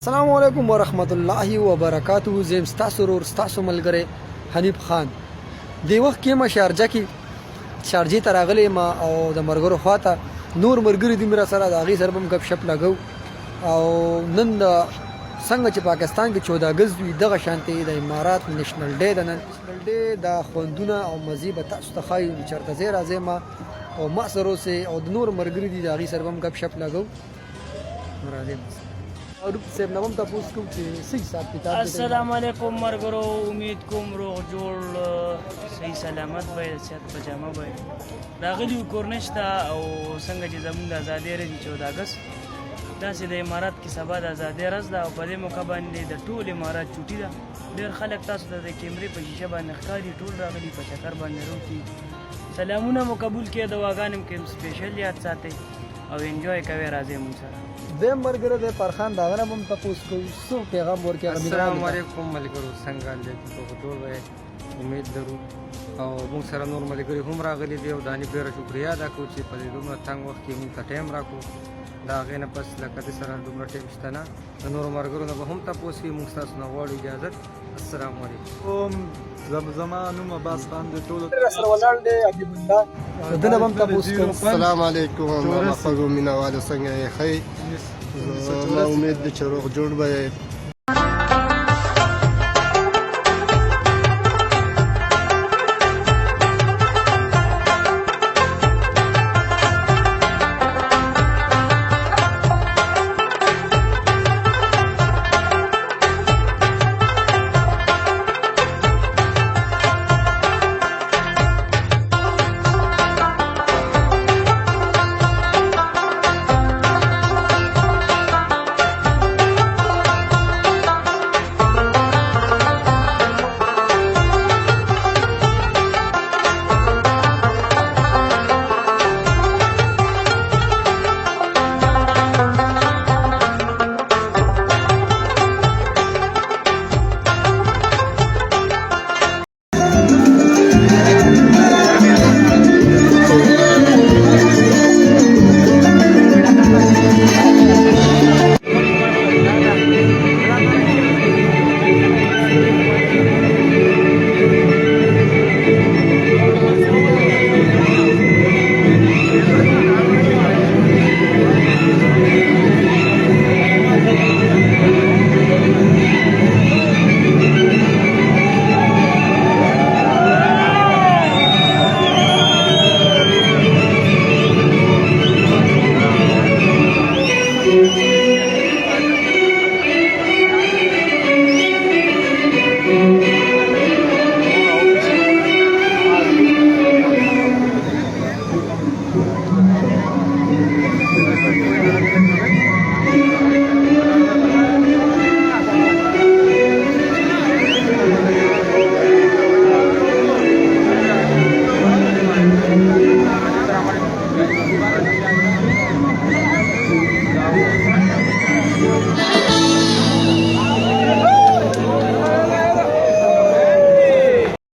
السلام علیکم ورحمت الله وبرکاته. زم ستاسو ورور ستاسو ملګری حنیف خان. دی وخت کې ما شارجه کې شارجې ته راغلی ما او د مرګرو خواته نور مرګري دي میرا سره د هغې سره به هم ګپ شپ لګو او نن څنګه چې پاکستان کې 14 اګست وي دغه شانتې د امارات نیشنل ډے د نن نیشنل ډے د خوندونه او مزي به تاسو ته ښایي چېرته ځای راځئ ما او ما سره اوسئ او د نور مرګري دي د هغې سره به هم ګپ شپ لګو. راځئ और सेब नवम तपूस को सही साथ किताब अस्सलाम वालेकुम मरगरो उम्मीद कोम रोغ جوړ صحیح سلامت وای صحت پجامه وای راغلی کورنشتا او څنګه چې زموږ د ازادۍ ورځ 14 اگست داسې د امارات کې سبا د ازادۍ ورځ ده او په دې موقع باندې د ټول امارات چوټي ده. ډېر خلک تاسو ته د کیمرې په شیشه باندې ښکاري ټول راغلي په چکر باندې روکي. سلامونه مو قبول کړئ دعاګانې مو کوم سپیشل یاد ساتئ او انجوای کوئ. راځئ مونږ سره د مرګره د پرخان داغه هم تاسو کو څو پیغام ورکړي. السلام علیکم ملګرو څنګه دې په ټول وای امید درو او موږ سره نور ملګري هم راغلي دي او دانی ډیره شکریا ادا کوم چې په دې دومره تنګ وخت کې موږ ته ټایم راکو. دا غې نه پس لکه دې سره دومره ټایم شته نه د نور مرګرو نه به هم تاسو کې موږ تاسو نه غواړو اجازه. السلام علیکم. زمانو عباس خان د ټولو سره ولاړ دی حبیب الله دنه هم تاسو کو. السلام علیکم ما خو مینه والو څنګه یې خی ما امید د چروغ جوړ به